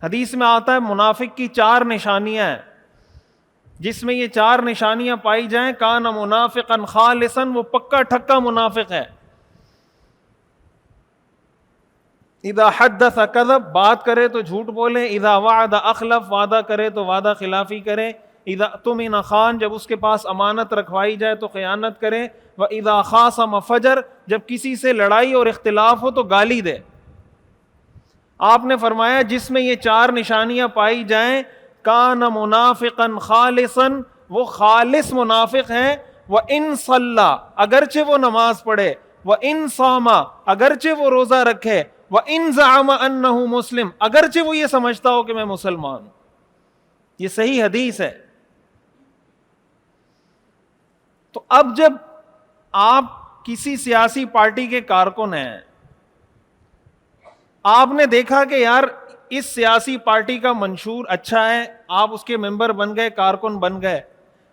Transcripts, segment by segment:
حدیث میں آتا ہے منافق کی 4 نشانیاں ہیں، جس میں یہ 4 نشانیاں پائی جائیں کان منافقا خالصا، وہ پکا ٹھکا منافق ہے۔ اذا حدث کذب، بات کرے تو جھوٹ بولے، اذا وعد اخلف، وعدہ کرے تو وعدہ خلافی کرے، اذا اؤتمن خان، جب اس کے پاس امانت رکھوائی جائے تو خیانت کرے، واذا خاصم فجر، جب کسی سے لڑائی اور اختلاف ہو تو گالی دے۔ آپ نے فرمایا جس میں یہ 4 نشانیاں پائی جائیں کان منافقا خالصا، وہ خالص منافق ہیں، وَإِن صَلَّى، اگرچہ وہ نماز پڑھے، وَإِن صَامَ، اگرچہ وہ روزہ رکھے، وَإِن زَعَمَ أَنَّهُ مسلم، اگرچہ وہ یہ سمجھتا ہو کہ میں مسلمان ہوں۔ یہ صحیح حدیث ہے۔ تو اب جب آپ کسی سیاسی پارٹی کے کارکن ہیں، آپ نے دیکھا کہ یار اس سیاسی پارٹی کا منشور اچھا ہے، آپ اس کے ممبر بن گئے، کارکن بن گئے،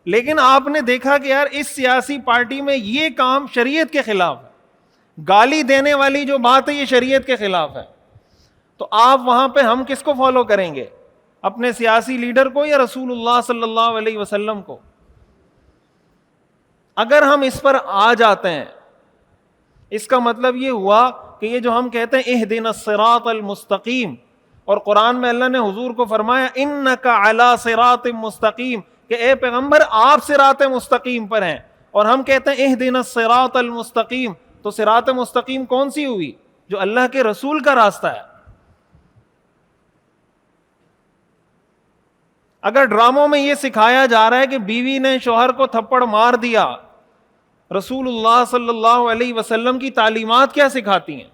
لیکن آپ نے دیکھا کہ یار اس سیاسی پارٹی میں یہ کام شریعت کے خلاف ہے، گالی دینے والی جو بات ہے یہ شریعت کے خلاف ہے، تو آپ وہاں پہ ہم کس کو فالو کریں گے؟ اپنے سیاسی لیڈر کو یا رسول اللہ صلی اللہ علیہ وسلم کو؟ اگر ہم اس پر آ جاتے ہیں، اس کا مطلب یہ ہوا کہ یہ جو ہم کہتے ہیں اہدنا الصراط المستقیم، اور قرآن میں اللہ نے حضور کو فرمایا انک علی صراط مستقیم، کہ اے پیغمبر آپ صراط مستقیم پر ہیں، اور ہم کہتے ہیں اہدنا الصراط المستقیم، تو صراط مستقیم کون سی ہوئی؟ جو اللہ کے رسول کا راستہ ہے۔ اگر ڈراموں میں یہ سکھایا جا رہا ہے کہ بیوی نے شوہر کو تھپڑ مار دیا، رسول اللہ صلی اللہ علیہ وسلم کی تعلیمات کیا سکھاتی ہیں؟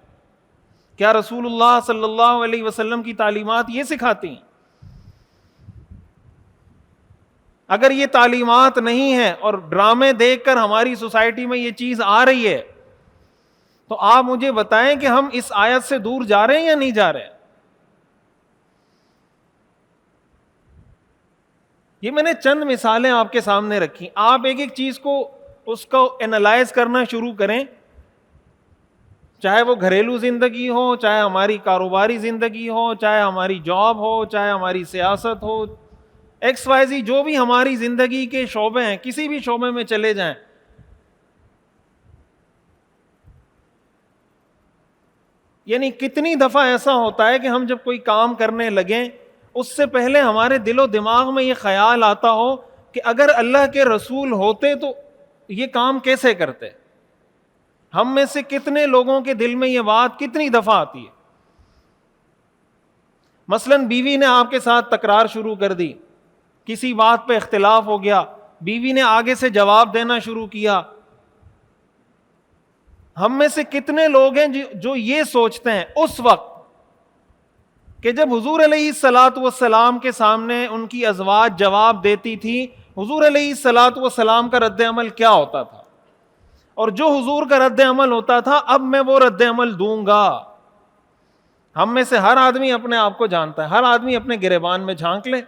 کیا رسول اللہ صلی اللہ علیہ وسلم کی تعلیمات یہ سکھاتی ہیں؟ اگر یہ تعلیمات نہیں ہیں اور ڈرامے دیکھ کر ہماری سوسائٹی میں یہ چیز آ رہی ہے، تو آپ مجھے بتائیں کہ ہم اس آیت سے دور جا رہے ہیں یا نہیں جا رہے ہیں؟ یہ میں نے چند مثالیں آپ کے سامنے رکھی، آپ ایک ایک چیز کو اس کو اینالائز کرنا شروع کریں، چاہے وہ گھریلو زندگی ہو، چاہے ہماری کاروباری زندگی ہو، چاہے ہماری جاب ہو، چاہے ہماری سیاست ہو، ایکس وائی زی، جو بھی ہماری زندگی کے شعبے ہیں، کسی بھی شعبے میں چلے جائیں، یعنی کتنی دفعہ ایسا ہوتا ہے کہ ہم جب کوئی کام کرنے لگیں اس سے پہلے ہمارے دل و دماغ میں یہ خیال آتا ہو کہ اگر اللہ کے رسول ہوتے تو یہ کام کیسے کرتے؟ ہم میں سے کتنے لوگوں کے دل میں یہ بات کتنی دفعہ آتی ہے؟ مثلا بیوی نے آپ کے ساتھ تکرار شروع کر دی، کسی بات پہ اختلاف ہو گیا، بیوی نے آگے سے جواب دینا شروع کیا، ہم میں سے کتنے لوگ ہیں جو یہ سوچتے ہیں اس وقت کہ جب حضور علیہ الصلاۃ والسلام کے سامنے ان کی ازواج جواب دیتی تھی، حضور علیہ الصلاۃ والسلام کا رد عمل کیا ہوتا تھا، اور جو حضور کا رد عمل ہوتا تھا اب میں وہ رد عمل دوں گا۔ ہم میں سے ہر آدمی اپنے آپ کو جانتا ہے، ہر آدمی اپنے گریبان میں جھانک لے۔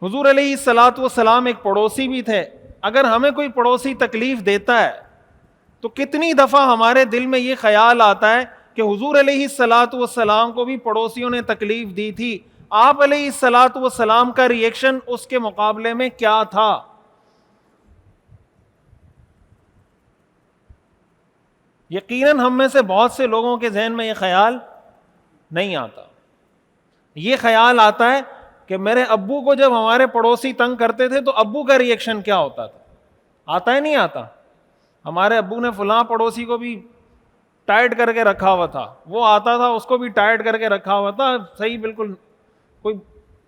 حضور علیہ الصلاۃ والسلام ایک پڑوسی بھی تھے، اگر ہمیں کوئی پڑوسی تکلیف دیتا ہے تو کتنی دفعہ ہمارے دل میں یہ خیال آتا ہے کہ حضور علیہ الصلاۃ والسلام کو بھی پڑوسیوں نے تکلیف دی تھی، آپ علیہ الصلاۃ والسلام کا ری ایکشن اس کے مقابلے میں کیا تھا؟ یقیناً ہم میں سے بہت سے لوگوں کے ذہن میں یہ خیال نہیں آتا۔ یہ خیال آتا ہے کہ میرے ابو کو جب ہمارے پڑوسی تنگ کرتے تھے تو ابو کا ری ایکشن کیا ہوتا تھا؟ آتا ہے نہیں آتا؟ ہمارے ابو نے فلاں پڑوسی کو بھی ٹائٹ کر کے رکھا ہوا تھا، وہ آتا تھا اس کو بھی ٹائٹ کر کے رکھا ہوا تھا، صحیح بالکل کوئی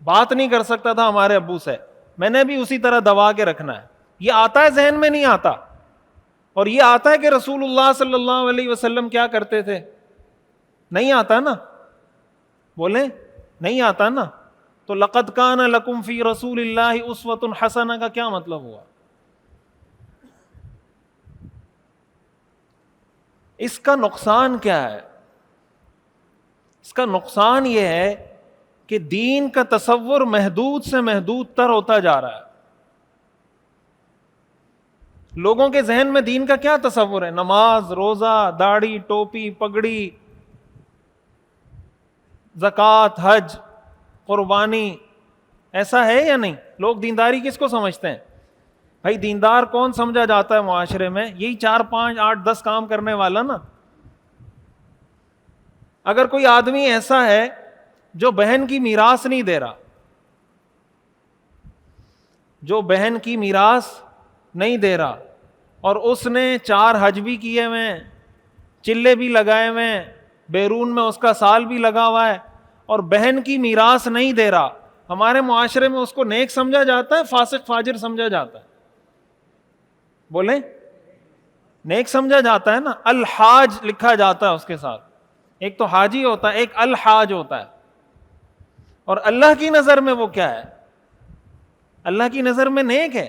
بات نہیں کر سکتا تھا ہمارے ابو سے، میں نے بھی اسی طرح دبا کے رکھنا ہے۔ یہ آتا ہے ذہن میں نہیں آتا؟ اور یہ آتا ہے کہ رسول اللہ صلی اللہ علیہ وسلم کیا کرتے تھے؟ نہیں آتا نا؟ بولیں نہیں آتا نا؟ تو لقد کان لکم فی رسول اللہ اسوۃ حسنہ کا کیا مطلب ہوا؟ اس کا نقصان کیا ہے؟ اس کا نقصان یہ ہے کہ دین کا تصور محدود سے محدود تر ہوتا جا رہا ہے۔ لوگوں کے ذہن میں دین کا کیا تصور ہے؟ نماز، روزہ، داڑھی، ٹوپی، پگڑی، زکوٰۃ، حج، قربانی، ایسا ہے یا نہیں؟ لوگ دینداری کس کو سمجھتے ہیں؟ بھائی دیندار کون سمجھا جاتا ہے معاشرے میں؟ یہی 4 5 8 10 کام کرنے والا نا. اگر کوئی آدمی ایسا ہے جو بہن کی میراث نہیں دے رہا، جو بہن کی میراث نہیں دے رہا، اور اس نے 4 حج بھی کیے ہوئے ہیں، چلے بھی لگائے ہوئے ہیں، بیرون میں اس کا سال بھی لگا ہوا ہے، اور بہن کی میراث نہیں دے رہا، ہمارے معاشرے میں اس کو نیک سمجھا جاتا ہے، فاسق فاجر سمجھا جاتا ہے؟ بولیں، نیک سمجھا جاتا ہے نا. الحاج لکھا جاتا ہے اس کے ساتھ. ایک تو حاجی ہوتا ہے، ایک الحاج ہوتا ہے. اور اللہ کی نظر میں وہ کیا ہے؟ اللہ کی نظر میں نیک ہے.